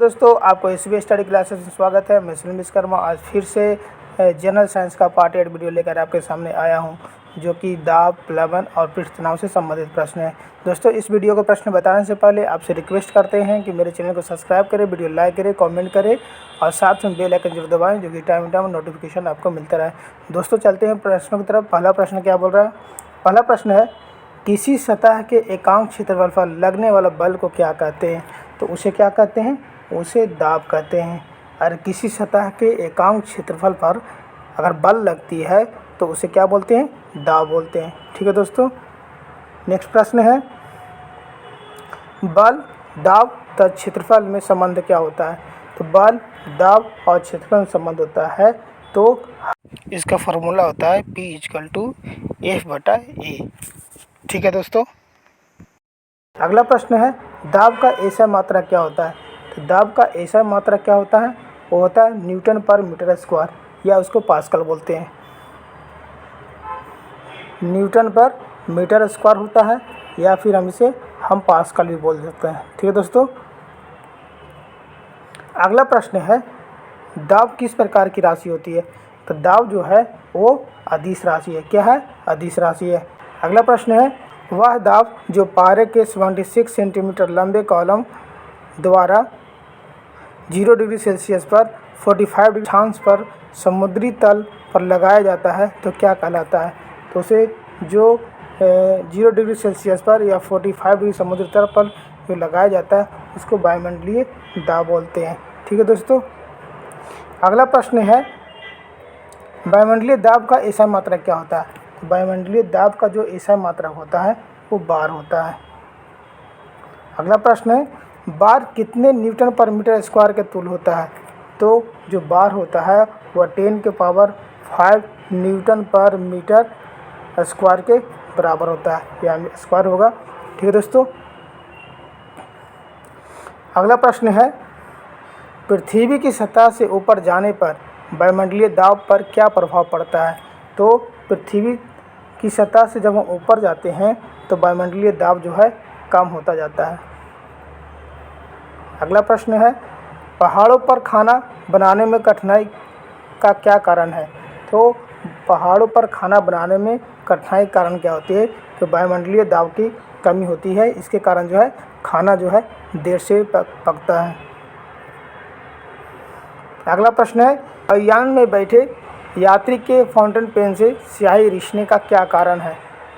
दोस्तों, आपको SB study classes में स्वागत है। मैं सुनील विश्वकर्मा आज फिर से जनरल साइंस का पार्ट 8 वीडियो लेकर आपके सामने आया हूं, जो कि दाब, प्लवन और पृष्ठ तनाव से संबंधित प्रश्न है। दोस्तों, इस वीडियो को प्रश्न बताने से पहले आपसे रिक्वेस्ट करते हैं कि मेरे चैनल को सब्सक्राइब करें, वीडियो लाइक करें, कमेंट करें और साथ में बेल आइकन जरूर दबाएं, जो कि टाइम टाइम नोटिफिकेशन आपको मिलता रहे। दोस्तों, चलते हैं प्रश्नों की तरफ। पहला प्रश्न क्या बोल रहा है? पहला प्रश्न है, किसी सतह के एकांक क्षेत्रफल पर लगने वाला बल को क्या कहते हैं? तो उसे क्या कहते हैं? उसे दाब कहते हैं। और किसी सतह के एकांक क्षेत्रफल पर अगर बल लगती है तो उसे क्या बोलते हैं? दाब बोलते हैं। ठीक है दोस्तों, नेक्स्ट प्रश्न है, बल, दाब तथा क्षेत्रफल में संबंध क्या होता है? तो बल, दाब और क्षेत्रफल में संबंध होता है तो इसका फॉर्मूला होता है P=F/A। ठीक है दोस्तों, अगला प्रश्न है, दाब का एसआई मात्रा क्या होता है? तो दाब का एसआई मात्रा क्या होता है? वो होता है न्यूटन पर मीटर स्क्वायर, या उसको पास्कल बोलते हैं। न्यूटन पर मीटर स्क्वायर होता है, या फिर हम पास्कल भी बोल सकते हैं। ठीक है दोस्तों, अगला प्रश्न है, दाब किस प्रकार की राशि होती है? तो दाब जो है वो अदिश राशि है। क्या है? अदिश राशि है। अगला प्रश्न है, वह दाब जो पारे के 76 सेंटीमीटर लंबे कॉलम द्वारा 0 डिग्री सेल्सियस पर 45 डिग्री अक्षांश पर समुद्री तल पर लगाया जाता है तो क्या कहलाता है? तो उसे जो 0 डिग्री सेल्सियस पर या 45 डिग्री समुद्री तल पर जो लगाया जाता है उसको वायुमंडलीय दाब बोलते हैं। ठीक है दोस्तों, अगला प्रश्न है, वायुमंडलीय दाब का एसआई मात्रा क्या होता है? तो वायुमंडलीय दाब का जो एसआई मात्रा होता है वो बार होता है। अगला प्रश्न है, बार कितने न्यूटन पर मीटर स्क्वायर के तुल्य होता है? तो जो बार होता है वह 10⁵ न्यूटन पर मीटर स्क्वायर के बराबर होता है, यानी स्क्वायर होगा। ठीक है दोस्तों, अगला प्रश्न है, पृथ्वी की सतह से ऊपर जाने पर वायुमंडलीय दाब पर क्या प्रभाव पड़ता है? तो पृथ्वी की सतह से जब हम ऊपर जाते हैं तो वायुमंडलीय दाब जो है कम होता जाता है। अगला प्रश्न है, पहाड़ों पर खाना बनाने में कठिनाई का क्या कारण है? तो पहाड़ों पर खाना बनाने में कठिनाई कारण क्या होती है? तो वायुमंडलीय दाब की कमी होती है। इसके कारण जो है खाना जो है देर से पकता है। अगला प्रश्न है, यान में बैठे यात्री के फाउंटेन पेन से स्याही रिसने का क्या कारण है?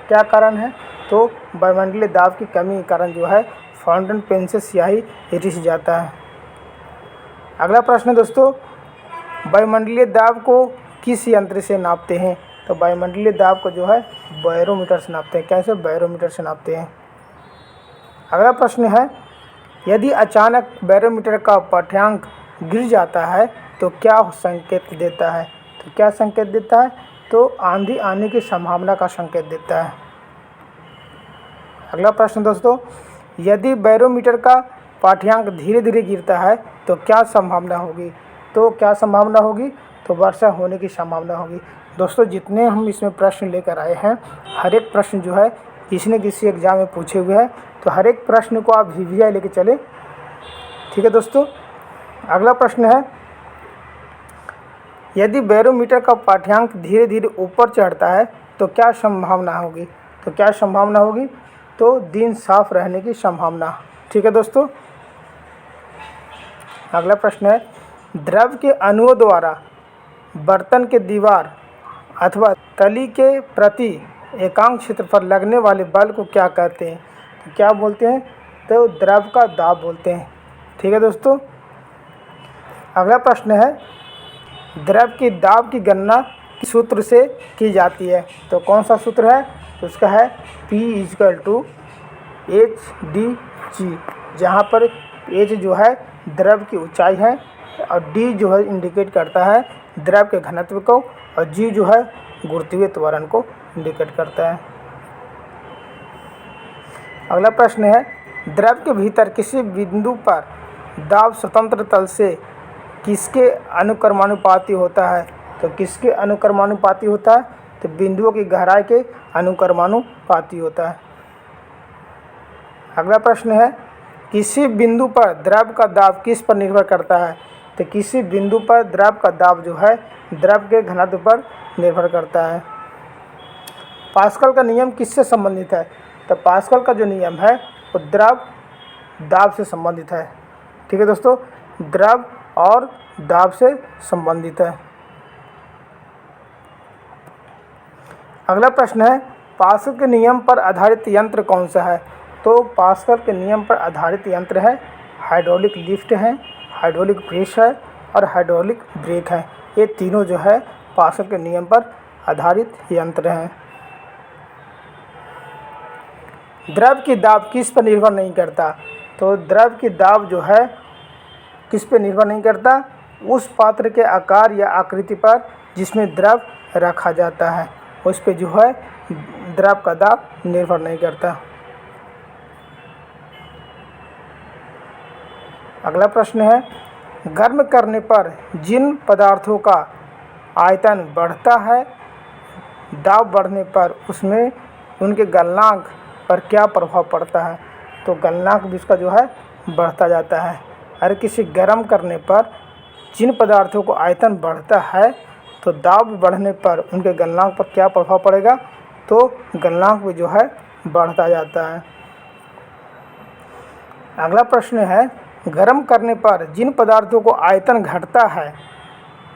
क्या कारण है? तो वायुमंडलीय दाब की कमी के कारण जो है फाउंटेन पेन से स्याही रिस जाता है। अगला प्रश्न है दोस्तों, वायुमंडलीय दाब को किस यंत्र से नापते हैं? तो वायुमंडलीय दाब को जो है बैरोमीटर से नापते हैं। कैसे? बैरोमीटर से नापते हैं। अगला प्रश्न है, यदि अचानक बैरोमीटर का पाठ्यांक गिर जाता है तो क्या संकेत देता है? तो क्या संकेत देता है? तो आंधी आने की संभावना का संकेत देता है। अगला प्रश्न दोस्तों, यदि बैरोमीटर का पाठ्यांक धीरे धीरे गिरता है तो क्या संभावना होगी? तो क्या संभावना होगी? तो वर्षा होने की संभावना होगी। दोस्तों, जितने हम इसमें प्रश्न लेकर आए हैं, हर एक प्रश्न जो है किसी न किसी एग्जाम में पूछे हुए हैं, तो हर एक प्रश्न को आप VVI लेके चले। ठीक है दोस्तों, अगला प्रश्न है, यदि बैरोमीटर का पाठ्यांक धीरे धीरे ऊपर चढ़ता है तो क्या संभावना होगी? तो क्या संभावना होगी? तो दिन साफ रहने की संभावना। ठीक है दोस्तों, अगला प्रश्न है, द्रव के अणुओं द्वारा बर्तन के दीवार अथवा तली के प्रति एकांक क्षेत्र पर लगने वाले बल को क्या कहते हैं? तो क्या बोलते हैं? तो द्रव का दाब बोलते हैं। ठीक है दोस्तों, अगला प्रश्न है, द्रव की दाब की गणना किस सूत्र से की जाती है? तो कौन सा सूत्र है? तो उसका है P=hd(g), जहाँ पर h जो है द्रव की ऊंचाई है और d जो है इंडिकेट करता है द्रव के घनत्व को और g जो है गुरुत्वीय त्वरण को इंडिकेट करता है। अगला प्रश्न है, द्रव के भीतर किसी बिंदु पर दाब स्वतंत्र तल से किसके अनुक्रमानुपाती होता है? तो किसके अनुक्रमानुपाती होता है? तो बिंदुओं की गहराई के अनुक्रमानुपाती होता है। अगला प्रश्न है, किसी बिंदु पर द्रव का दाब किस पर निर्भर करता है? तो किसी बिंदु पर द्रव का दाब जो है द्रव के घनत्व पर निर्भर करता है। पास्कल का नियम किससे संबंधित है? तो पास्कल का जो नियम है वो द्रव दाब से संबंधित है। ठीक है दोस्तों, द्रव और दाब से संबंधित है। अगला प्रश्न है, पास्कल के नियम पर आधारित यंत्र कौन सा है? तो पास्कल के नियम पर आधारित यंत्र है हाइड्रोलिक लिफ्ट है, हाइड्रोलिक प्रेस है और हाइड्रोलिक ब्रेक है। ये तीनों जो है पास्कल के नियम पर आधारित यंत्र हैं। द्रव की दाब किस पर निर्भर नहीं करता? तो द्रव की दाब जो है किस पर निर्भर नहीं करता? उस पात्र के आकार या आकृति पर जिसमें द्रव रखा जाता है, उस पर जो है द्रव का दाब निर्भर नहीं करता। अगला प्रश्न है, गर्म करने पर जिन पदार्थों का आयतन बढ़ता है, दाब बढ़ने पर उसमें उनके गलनांक पर क्या प्रभाव पड़ता है? तो गलनांक भी उसका जो है बढ़ता जाता है। अरे किसी गर्म करने पर जिन पदार्थों को आयतन बढ़ता है तो दाब बढ़ने पर उनके गलनांक पर क्या प्रभाव पड़ेगा? तो गलनांक भी जो है बढ़ता जाता है। अगला प्रश्न है, गर्म करने पर जिन पदार्थों को आयतन घटता है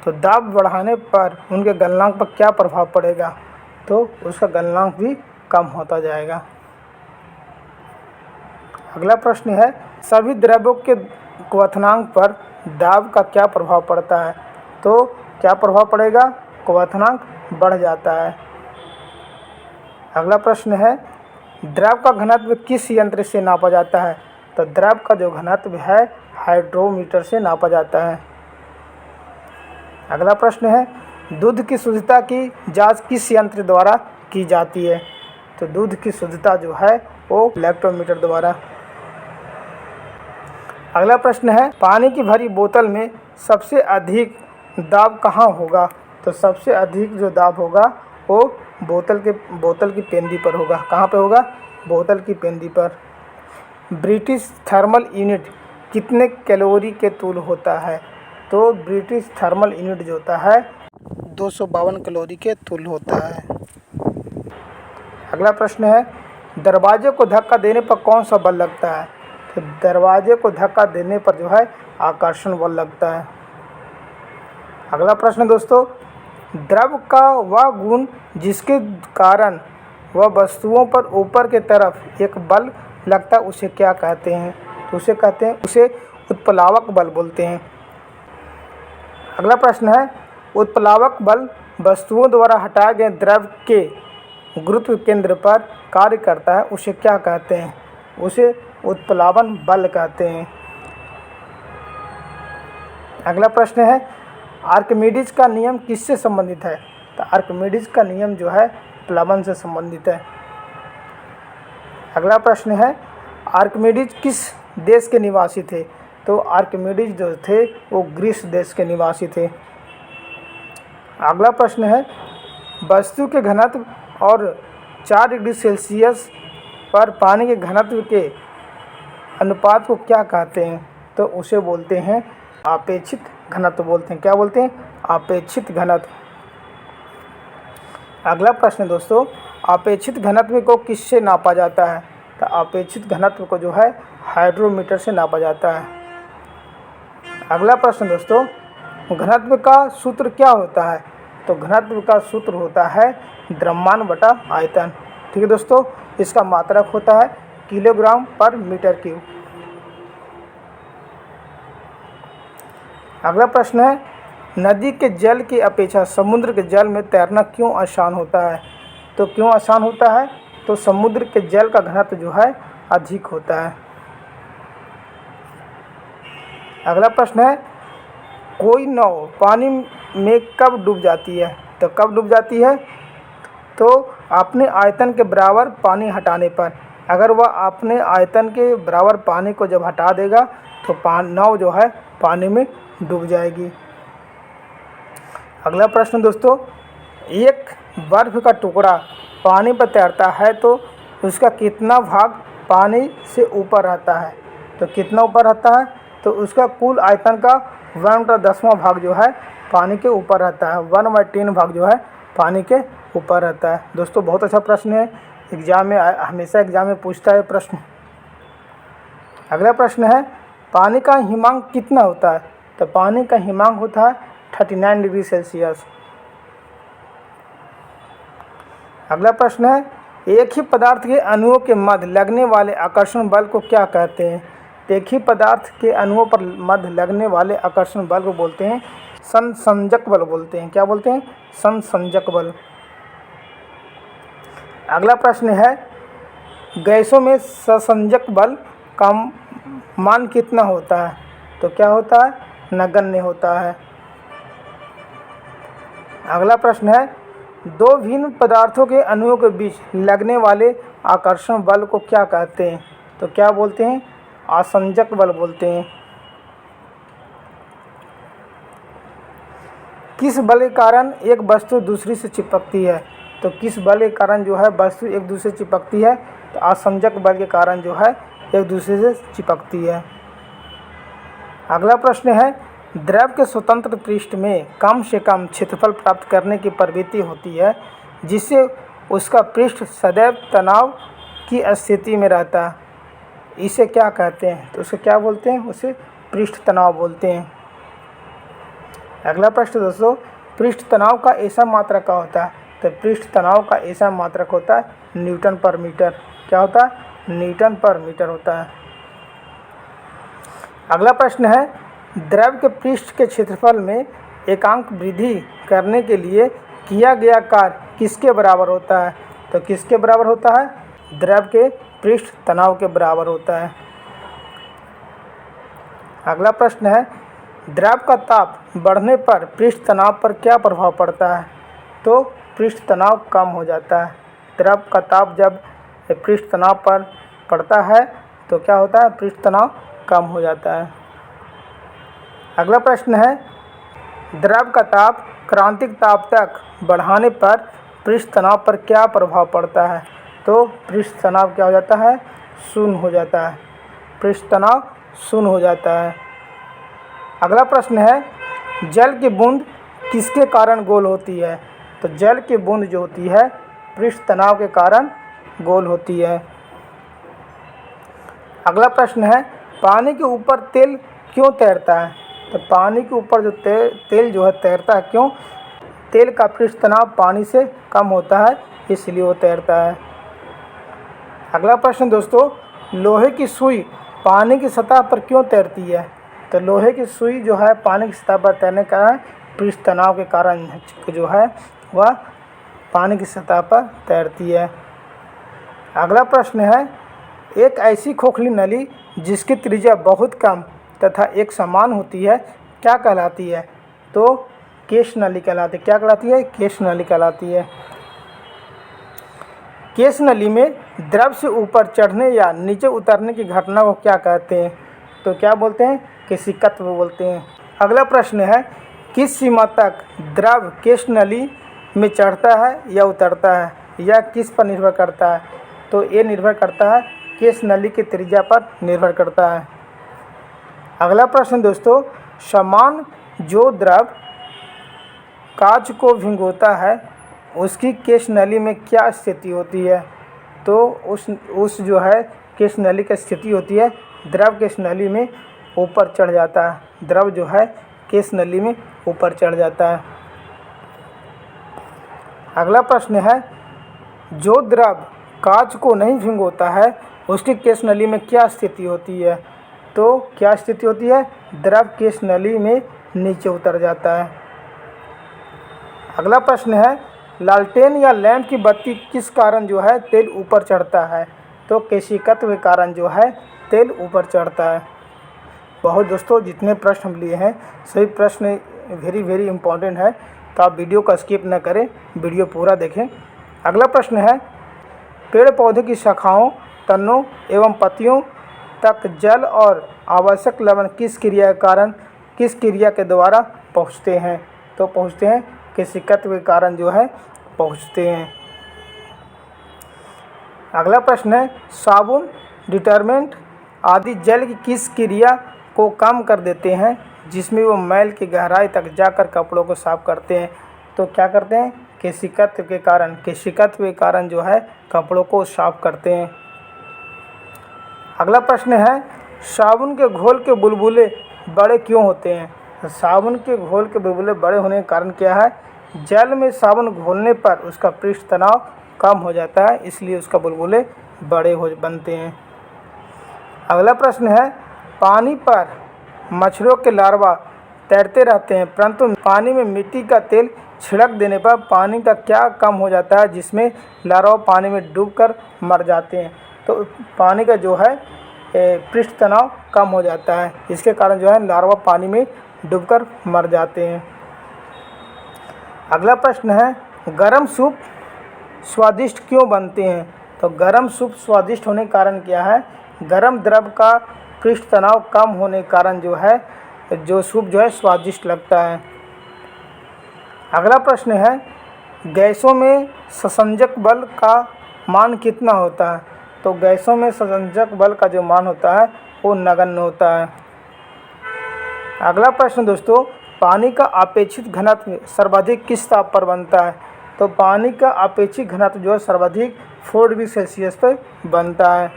तो दाब बढ़ाने पर उनके गलनांक पर क्या प्रभाव पड़ेगा? तो उसका गलनांक भी कम होता जाएगा। अगला प्रश्न है, सभी द्रव्यों के क्वथनांक पर दाब का क्या प्रभाव पड़ता है? तो क्या प्रभाव पड़ेगा? क्वथनांक बढ़ जाता है। अगला प्रश्न है, द्रव का घनत्व किस यंत्र से नापा जाता है? तो द्रव का जो घनत्व है हाइड्रोमीटर से नापा जाता है। अगला प्रश्न है, दूध की शुद्धता की जांच किस यंत्र द्वारा की जाती है? तो दूध की शुद्धता जो है वो लैक्टोमीटर द्वारा। अगला प्रश्न है, पानी की भरी बोतल में सबसे अधिक दाब कहाँ होगा? तो सबसे अधिक जो दाब होगा वो बोतल की पेंदी पर होगा। कहाँ पे होगा? बोतल की पेंदी पर। ब्रिटिश थर्मल यूनिट कितने कैलोरी के तुल्य होता है? तो ब्रिटिश थर्मल यूनिट जो होता है 252 कैलोरी के तुल्य होता है। अगला प्रश्न है, दरवाजे को धक्का देने पर कौन सा बल लगता है? तो दरवाजे को धक्का देने पर जो है आकर्षण बल लगता है। अगला प्रश्न दोस्तों, द्रव का वह गुण जिसके कारण वह वस्तुओं पर ऊपर की तरफ एक बल लगता है उसे क्या कहते हैं? तो उसे उत्प्लावक बल बोलते हैं। अगला प्रश्न है, उत्प्लावक बल वस्तुओं द्वारा हटाए गए द्रव के गुरुत्व केंद्र पर कार्य करता है, उसे क्या कहते हैं? उसे उत्प्लावन बल कहते हैं। अगला प्रश्न है, आर्किमिडीज का नियम किससे संबंधित है? तो आर्किमिडीज का नियम जो है प्लवन से संबंधित है। अगला प्रश्न है, आर्किमिडीज किस देश के निवासी थे? तो आर्किमिडीज जो थे वो ग्रीस देश के निवासी थे। अगला प्रश्न है, वस्तु के घनत्व और 4 डिग्री सेल्सियस पर पानी के घनत्व के अनुपात को क्या कहते हैं? तो उसे बोलते हैं आपेक्षित घनत्व बोलते हैं। क्या बोलते हैं? आपेक्षित घनत्व। अगला प्रश्न दोस्तों, आपेक्षित घनत्व को किससे नापा जाता है? तो आपेक्षित घनत्व को जो है हाइड्रोमीटर से नापा जाता है। अगला प्रश्न दोस्तों, घनत्व का सूत्र क्या होता है? तो घनत्व का सूत्र होता है द्रव्यमान बटा आयतन। ठीक है दोस्तों, इसका मात्रक होता है किलोग्राम पर मीटर क्यूब। अगला प्रश्न है, नदी के जल की अपेक्षा समुद्र के जल में तैरना क्यों आसान होता है? तो क्यों आसान होता है? तो समुद्र के जल का घनत्व जो है अधिक होता है। अगला प्रश्न है, कोई नाव पानी में कब डूब जाती है? तो कब डूब जाती है? तो अपने आयतन के बराबर पानी हटाने पर। अगर वह अपने आयतन के बराबर पानी को जब हटा देगा तो नाव जो है पानी में डूब जाएगी। अगला प्रश्न दोस्तों, एक बर्फ का टुकड़ा पानी पर तैरता है तो उसका कितना भाग पानी से ऊपर रहता है? तो कितना ऊपर रहता है, तो उसका कुल आयतन का 1/10वां भाग जो है पानी के ऊपर रहता है, 1/10 भाग जो है पानी के ऊपर रहता है। दोस्तों बहुत अच्छा प्रश्न है, एग्जाम में हमेशा एग्जाम में पूछता है प्रश्न। अगला प्रश्न है पानी का हिमांक कितना होता है, तो पानी का हिमांक होता है 39 डिग्री सेल्सियस। अगला प्रश्न है एक ही पदार्थ के अणुओं के मध्य लगने वाले आकर्षण बल को क्या कहते हैं, तो एक ही पदार्थ के अणुओं पर मध्य लगने वाले आकर्षण बल को बोलते हैं संसंजक बल बोलते हैं। क्या बोलते हैं? संसंजक बल। अगला प्रश्न है गैसों में संसंजक बल का मान कितना होता है, तो क्या होता है? नगण्य होता है। अगला प्रश्न है दो भिन्न पदार्थों के अणुओं के बीच लगने वाले आकर्षण बल को क्या कहते हैं, तो क्या बोलते हैं? आसंजक बल बोलते हैं। किस बल के कारण एक वस्तु दूसरी से चिपकती है, तो किस बल के कारण जो है वस्तु एक दूसरे से चिपकती है, तो आसंजक बल के कारण जो है एक दूसरे से चिपकती है। अगला प्रश्न है द्रव के स्वतंत्र पृष्ठ में कम से कम क्षेत्रफल प्राप्त करने की प्रवृत्ति होती है जिससे उसका पृष्ठ सदैव तनाव की स्थिति में रहता है, इसे क्या कहते हैं, तो उसे क्या बोलते हैं? उसे पृष्ठ तनाव बोलते हैं। अगला प्रश्न दोस्तों पृष्ठ तनाव का ऐसा मात्रक क्या होता है, तो पृष्ठ तनाव का ऐसा मात्रक होता है न्यूटन पर मीटर। क्या होता है? न्यूटन पर मीटर होता है। अगला प्रश्न है द्रव के पृष्ठ के क्षेत्रफल में एकांक वृद्धि करने के लिए किया गया कार्य किसके बराबर होता है, तो किसके बराबर होता है? द्रव के पृष्ठ तनाव के बराबर होता है। अगला प्रश्न है द्रव का ताप बढ़ने पर पृष्ठ तनाव पर क्या प्रभाव पड़ता है, तो पृष्ठ तनाव कम हो जाता है। द्रव का ताप जब पृष्ठ तनाव पर पड़ता है तो क्या होता है? पृष्ठ तनाव कम हो जाता है। अगला प्रश्न है द्रव का ताप क्रांतिक ताप तक बढ़ाने पर पृष्ठ तनाव पर क्या प्रभाव पड़ता है, तो पृष्ठ तनाव क्या हो जाता है? शून्य हो जाता है। पृष्ठ तनाव शून्य हो जाता है। अगला प्रश्न है जल की बूंद किसके कारण गोल होती है, तो जल की बूंद जो होती है पृष्ठ तनाव के कारण गोल होती है। अगला प्रश्न है पानी के ऊपर तेल क्यों तैरता है, तो पानी के ऊपर जो तेल जो है तैरता है क्यों? तेल का पृष्ठ तनाव पानी से कम होता है इसलिए वो तैरता है। अगला प्रश्न दोस्तों लोहे की सुई पानी की सतह पर क्यों तैरती है, तो लोहे की सुई जो है पानी की सतह पर तैरने का पृष्ठ तनाव के कारण जो है वह पानी की सतह पर तैरती है। अगला प्रश्न है एक ऐसी खोखली नली जिसकी त्रिज्या बहुत कम तथा एक समान होती है क्या कहलाती है, तो केश नली कहलाती है। क्या कहलाती है? केश नली कहलाती है। केश नली में द्रव से ऊपर चढ़ने या नीचे उतरने की घटना को क्या कहते हैं, तो क्या बोलते हैं? केशिकत्व बोलते हैं। अगला प्रश्न है किस सीमा तक द्रव केश नली में चढ़ता है या उतरता है, या किस पर निर्भर करता है, तो ये निर्भर करता है केश नली की त्रिज्या पर निर्भर करता है। अगला प्रश्न दोस्तों समान जो द्रव कांच को भिगोता है उसकी केश नली में क्या स्थिति होती है, तो उस जो है केश नली की स्थिति होती है द्रव केश नली में ऊपर चढ़ जाता है। द्रव जो है केश नली में ऊपर चढ़ जाता है। अगला प्रश्न है जो द्रव कांच को नहीं भिगोता है उसकी केश नली में क्या स्थिति होती है, तो क्या स्थिति होती है? द्रव केश नली में नीचे उतर जाता है। अगला प्रश्न है लालटेन या लैंप की बत्ती किस कारण जो है तेल ऊपर चढ़ता है, तो केशिकत्व के कारण जो है तेल ऊपर चढ़ता है। बहुत दोस्तों जितने प्रश्न हम लिए हैं सभी प्रश्न वेरी इंपॉर्टेंट है, तो आप वीडियो को स्किप न करें, वीडियो पूरा देखें। अगला प्रश्न है पेड़ पौधे की शाखाओं तनों एवं पत्तियों तक जल और आवश्यक लवण किस क्रिया के द्वारा पहुँचते हैं, तो पहुँचते हैं केशिकत्व के कारण जो है पहुँचते हैं। अगला प्रश्न है साबुन डिटर्जेंट आदि जल की किस क्रिया को कम कर देते हैं जिसमें वो मैल की गहराई तक जाकर कपड़ों को साफ करते हैं? तो क्या करते हैं? केशिकत्व के कारण जो है कपड़ों को साफ करते हैं। अगला प्रश्न है, साबुन के घोल के बुलबुले बड़े क्यों होते हैं? तो साबुन के घोल के बुलबुले बड़े होने का कारण क्या है? जल में साबुन घोलने पर उसका पृष्ठ तनाव कम हो जाता है, इसलिए उसका बुलबुले बड़े बनते हैं। अगला प्रश्न है, पानी पर मच्छरों के लार्वा तैरते रहते हैं परंतु पानी में मिट्टी का तेल छिड़क देने पर पानी का क्या कम हो जाता है जिसमें लार्वा पानी में डूबकर मर जाते हैं? तो पानी का जो है पृष्ठ तनाव कम हो जाता है, इसके कारण जो है लार्वा पानी में डूबकर मर जाते हैं। अगला प्रश्न है, गरम सूप स्वादिष्ट क्यों बनते हैं? तो गरम सूप स्वादिष्ट होने का कारण क्या है? गरम द्रव का पृष्ठ तनाव कम होने के कारण जो है जो सूप जो है स्वादिष्ट लगता है। अगला प्रश्न है, गैसों में संसंजक बल का मान कितना होता है? तो गैसों में संसंजक बल का जो मान होता है वो नगण्य होता है। अगला प्रश्न दोस्तों, पानी का अपेक्षित घनत्व सर्वाधिक किस ताप पर बनता है? तो पानी का अपेक्षित घनत्व जो है सर्वाधिक 4 डिग्री सेल्सियस पर बनता है।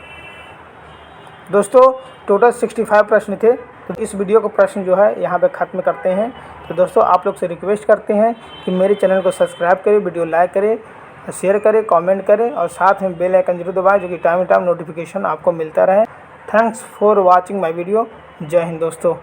दोस्तों टोटल 65 प्रश्न थे, तो इस वीडियो का प्रश्न जो है यहाँ पे ख़त्म करते हैं। तो दोस्तों आप लोग से रिक्वेस्ट करते हैं कि मेरे चैनल को सब्सक्राइब करें, वीडियो लाइक करें, शेयर करें, कमेंट करें और साथ में बेल आइकन जरूर दबाएं जो कि टाइम टू टाइम नोटिफिकेशन आपको मिलता रहे। Thanks for watching my video. जय हिंद दोस्तों।